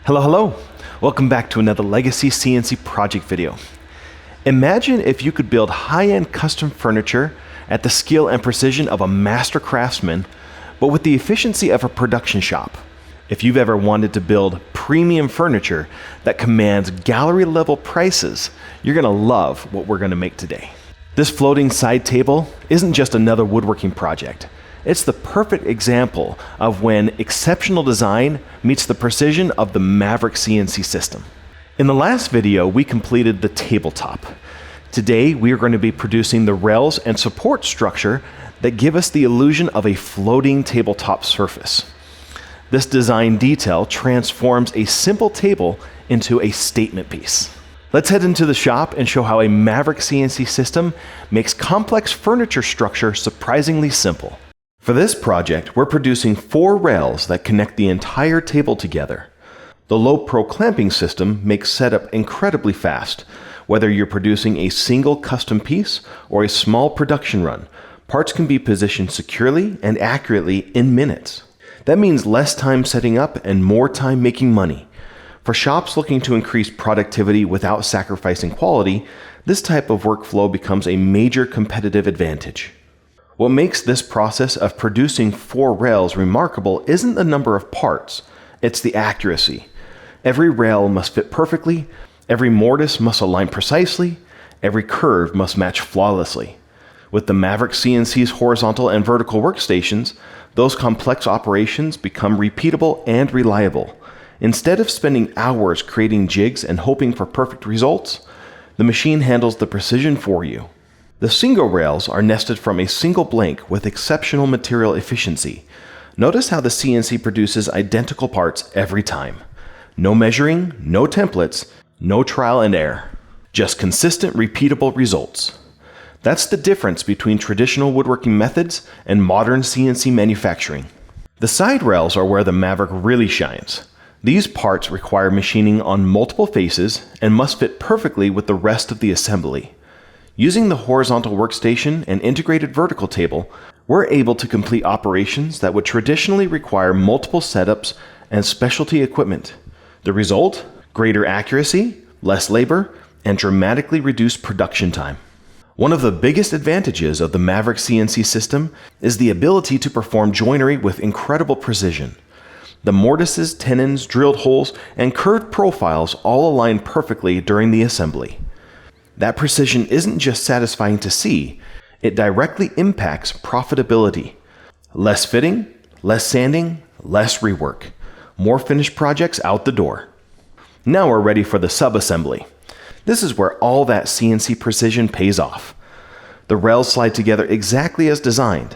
Hello. Welcome back to another Legacy CNC project video. Imagine if you could build high-end custom furniture at the skill and precision of a master craftsman, but with the efficiency of a production shop. If you've ever wanted to build premium furniture that commands gallery-level prices, you're going to love what we're going to make today. This floating side table isn't just another woodworking project. It's the perfect example of when exceptional design meets the precision of the Maverick CNC system. In the last video, we completed the tabletop. Today, we are going to be producing the rails and support structure that give us the illusion of a floating tabletop surface. This design detail transforms a simple table into a statement piece. Let's head into the shop and show how a Maverick CNC system makes complex furniture structure surprisingly simple. For this project, we're producing 4 rails that connect the entire table together. The low pro clamping system makes setup incredibly fast. Whether you're producing a single custom piece or a small production run, parts can be positioned securely and accurately in minutes. That means less time setting up and more time making money. For shops looking to increase productivity without sacrificing quality, this type of workflow becomes a major competitive advantage. What makes this process of producing 4 rails remarkable isn't the number of parts, it's the accuracy. Every rail must fit perfectly, every mortise must align precisely, every curve must match flawlessly. With the Maverick CNC's horizontal and vertical workstations, those complex operations become repeatable and reliable. Instead of spending hours creating jigs and hoping for perfect results, the machine handles the precision for you. The single rails are nested from a single blank with exceptional material efficiency. Notice how the CNC produces identical parts every time. No measuring, no templates, no trial and error. Just consistent, repeatable results. That's the difference between traditional woodworking methods and modern CNC manufacturing. The side rails are where the Maverick really shines. These parts require machining on multiple faces and must fit perfectly with the rest of the assembly. Using the horizontal workstation and integrated vertical table, we're able to complete operations that would traditionally require multiple setups and specialty equipment. The result? Greater accuracy, less labor, and dramatically reduced production time. One of the biggest advantages of the Maverick CNC system is the ability to perform joinery with incredible precision. The mortises, tenons, drilled holes, and curved profiles all align perfectly during the assembly. That precision isn't just satisfying to see, it directly impacts profitability. Less fitting, less sanding, less rework. More finished projects out the door. Now we're ready for the sub-assembly. This is where all that CNC precision pays off. The rails slide together exactly as designed.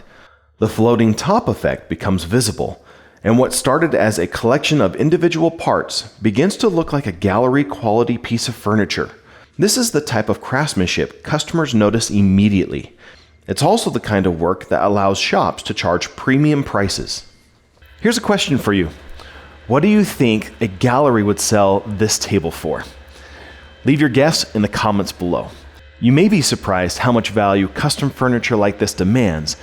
The floating top effect becomes visible, and what started as a collection of individual parts begins to look like a gallery-quality piece of furniture. This is the type of craftsmanship customers notice immediately. It's also the kind of work that allows shops to charge premium prices. Here's a question for you. What do you think a gallery would sell this table for? Leave your guess in the comments below. You may be surprised how much value custom furniture like this demands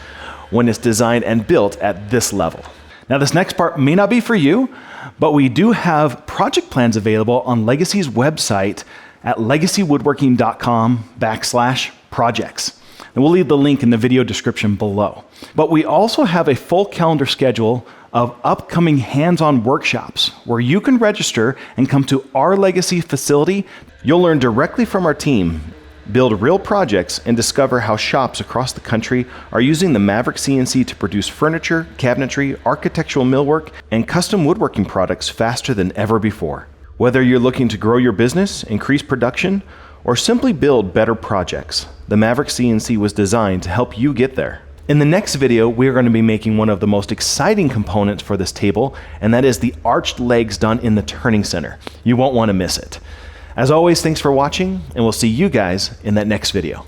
when it's designed and built at this level. Now, this next part may not be for you, but we do have project plans available on Legacy's website at legacywoodworking.com/projects. And we'll leave the link in the video description below. But we also have a full calendar schedule of upcoming hands-on workshops where you can register and come to our Legacy facility. You'll learn directly from our team, build real projects, and discover how shops across the country are using the Maverick CNC to produce furniture, cabinetry, architectural millwork, and custom woodworking products faster than ever before. Whether you're looking to grow your business, increase production, or simply build better projects, the Maverick CNC was designed to help you get there. In the next video, we're going to be making one of the most exciting components for this table, and that is the arched legs done in the turning center. You won't want to miss it. As always, thanks for watching, and we'll see you guys in that next video.